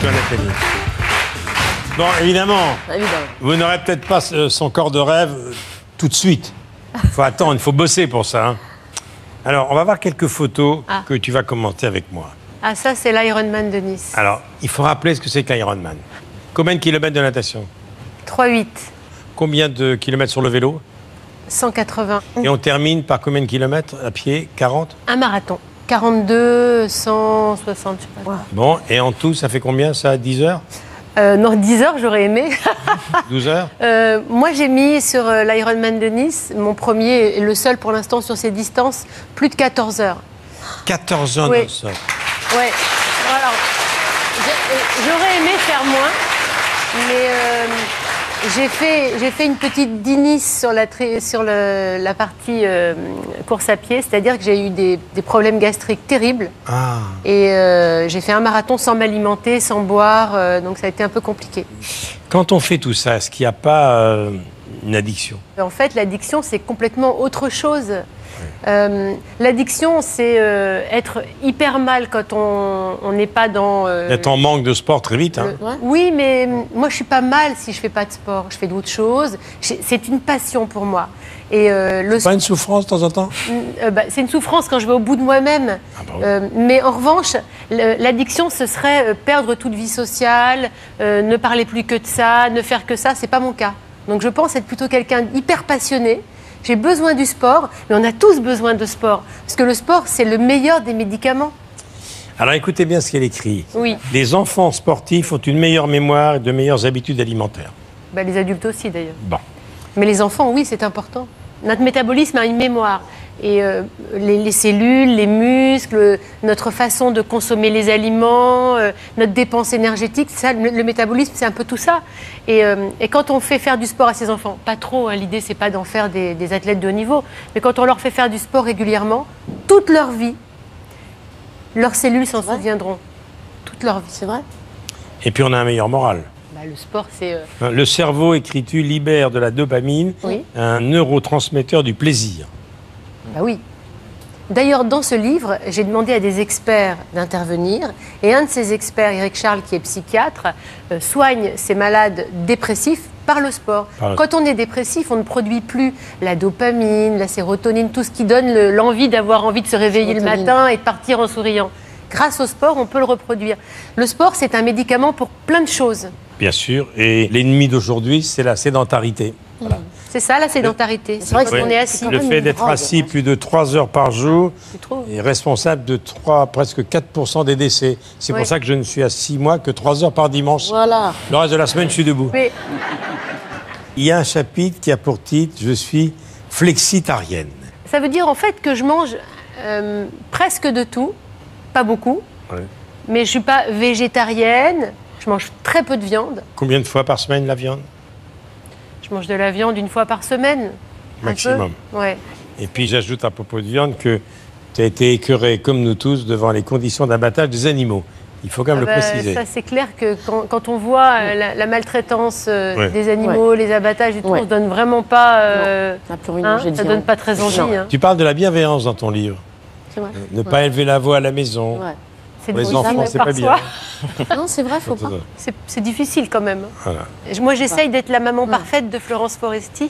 toi, Nathalie. Bon, évidemment, vous n'aurez peut-être pas son corps de rêve tout de suite. Il faut attendre, il faut bosser pour ça. Hein. Alors, on va voir quelques photos que tu vas commenter avec moi. Ah, ça, c'est l'Ironman de Nice. Alors, il faut rappeler ce que c'est que l'Ironman. Combien de kilomètres de natation? 3,8. Combien de kilomètres sur le vélo? 180. Et on termine par combien de kilomètres à pied? 40? Un marathon. 42, 160, je sais pas. Bon, et en tout, ça fait combien, ça? 10 heures? Non, 10 heures, j'aurais aimé. 12 heures? Moi, j'ai mis sur l'Ironman de Nice, mon premier et le seul pour l'instant sur ces distances, plus de 14 heures. 14 heures Oui. non-stop. Ouais. Alors, j'aurais aimé faire moins, mais j'ai fait une petite Nice sur la partie course à pied, c'est-à-dire que j'ai eu des problèmes gastriques terribles. Ah. Et j'ai fait un marathon sans m'alimenter, sans boire, donc ça a été un peu compliqué. Quand on fait tout ça, est-ce qu'il n'y a pas une addiction? En fait, l'addiction, c'est complètement autre chose. L'addiction, c'est être hyper mal quand on n'est pas dans... Être en manque de sport très vite. Hein. Oui, mais moi, je suis pas mal si je fais pas de sport. Je fais d'autres choses. C'est une passion pour moi. Et c'est pas une souffrance de temps en temps? C'est une souffrance quand je vais au bout de moi-même. Ah bah oui. Mais en revanche, l'addiction, ce serait perdre toute vie sociale, ne parler plus que de ça, ne faire que ça. C'est pas mon cas. Donc je pense être plutôt quelqu'un d'hyper passionné. J'ai besoin du sport, mais on a tous besoin de sport. Parce que le sport, c'est le meilleur des médicaments. Alors écoutez bien ce qu'elle écrit. Oui. Les enfants sportifs ont une meilleure mémoire et de meilleures habitudes alimentaires. Bah, les adultes aussi, d'ailleurs. Bon. Mais les enfants, oui, c'est important. Notre métabolisme a une mémoire. Et les cellules, les muscles, notre façon de consommer les aliments, notre dépense énergétique, ça, le métabolisme, c'est un peu tout ça. Et quand on fait faire du sport à ces enfants, pas trop, hein, l'idée, c'est pas d'en faire des athlètes de haut niveau, mais quand on leur fait faire du sport régulièrement, toute leur vie, leurs cellules s'en souviendront. Toute leur vie. C'est vrai. Et puis on a un meilleur moral. Bah, le sport, c'est... Le cerveau, écris-tu, libère de la dopamine, Oui. un neurotransmetteur du plaisir. Bah oui. D'ailleurs, dans ce livre, j'ai demandé à des experts d'intervenir. Et un de ces experts, Eric Charles, qui est psychiatre, soigne ces malades dépressifs par le sport. Quand on est dépressif, on ne produit plus la dopamine, la sérotonine, tout ce qui donne l'envie d'avoir envie de se réveiller le matin et de partir en souriant. Grâce au sport, on peut le reproduire. Le sport, c'est un médicament pour plein de choses. Bien sûr. Et l'ennemi d'aujourd'hui, c'est la sédentarité. Voilà. C'est ça, la sédentarité. C'est vrai qu'on est assis. Le fait d'être assis plus de 3 heures par jour est responsable de presque 4% des décès. C'est pour ça que je ne suis assis, moi, que 3 heures par dimanche. Voilà. Le reste de la semaine, je suis debout. Mais... Il y a un chapitre qui a pour titre « Je suis flexitarienne ». Ça veut dire, en fait, que je mange presque de tout, pas beaucoup, mais je ne suis pas végétarienne, je mange très peu de viande. Combien de fois par semaine, la viande? Je mange de la viande une fois par semaine. Maximum. Ouais. Et puis j'ajoute à propos de viande que tu as été écœuré, comme nous tous, devant les conditions d'abattage des animaux. Il faut quand même le préciser. Ça, c'est clair que quand on voit la maltraitance des animaux, les abattages et tout, on ne donne vraiment pas... ça ne donne pas très envie. Hein. Tu parles de la bienveillance dans ton livre. Vrai. Ne pas élever la voix à la maison. Pour les enfants, c'est pas bien. Non, c'est vrai, faut pas. C'est difficile quand même. Voilà. Moi, j'essaye d'être la maman parfaite de Florence Foresti,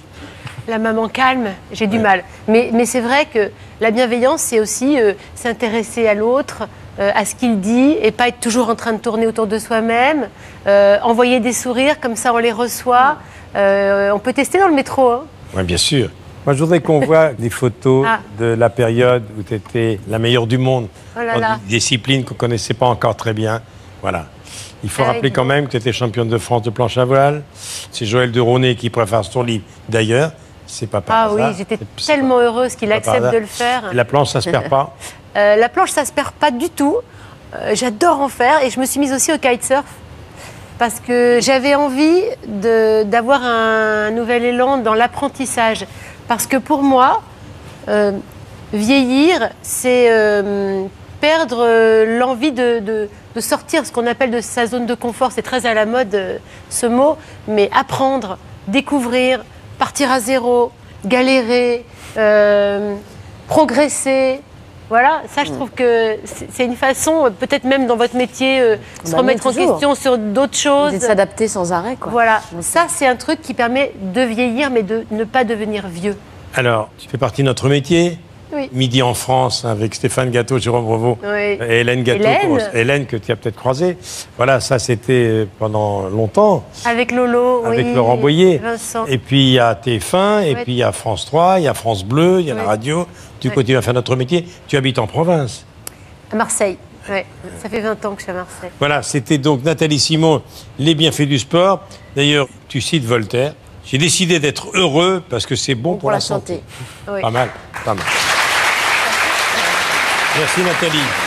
la maman calme. J'ai du mal. Mais c'est vrai que la bienveillance, c'est aussi s'intéresser à l'autre, à ce qu'il dit, et pas être toujours en train de tourner autour de soi-même. Envoyer des sourires, comme ça on les reçoit. On peut tester dans le métro. Hein. Oui, bien sûr. Moi, je voudrais qu'on voit des photos de la période où tu étais la meilleure du monde, dans des disciplines qu'on ne connaissait pas encore très bien. Voilà. Il faut rappeler quand même que tu étais championne de France de planche à voile. C'est Joël de Ronet qui préface ton livre. D'ailleurs, c'est pas par hasard. Ah oui, j'étais tellement heureuse qu'il accepte de le faire. Et la planche, ça se perd pas? La planche, ça se perd pas du tout. J'adore en faire et je me suis mise aussi au kitesurf. Parce que j'avais envie d'avoir un nouvel élan dans l'apprentissage. Parce que pour moi, vieillir, c'est perdre l'envie de sortir, ce qu'on appelle de sa zone de confort. C'est très à la mode, ce mot. Mais apprendre, découvrir, partir à zéro, galérer, progresser. Voilà, ça, je trouve que c'est une façon, peut-être même dans votre métier, se remettre en question sur d'autres choses. De s'adapter sans arrêt, quoi. Voilà, ça, c'est un truc qui permet de vieillir, mais de ne pas devenir vieux. Alors, tu fais partie de notre métier. Oui. Midi en France, avec Stéphane Gâteau, Jérôme Breveau, et Hélène Gâteau. Hélène, que tu as peut-être croisée. Voilà, ça, c'était pendant longtemps. Avec Lolo, avec Laurent Boyer. Vincent. Et puis, il y a TF1, et puis il y a France 3, il y a France Bleu, il y a la radio. Tu continues à faire notre métier. Tu habites en province. À Marseille. Ouais. Ça fait 20 ans que je suis à Marseille. Voilà, c'était donc Nathalie Simon, Les bienfaits du sport. D'ailleurs, tu cites Voltaire. J'ai décidé d'être heureux parce que c'est bon pour la santé. Oui. Pas mal, pas mal. Merci Nathalie.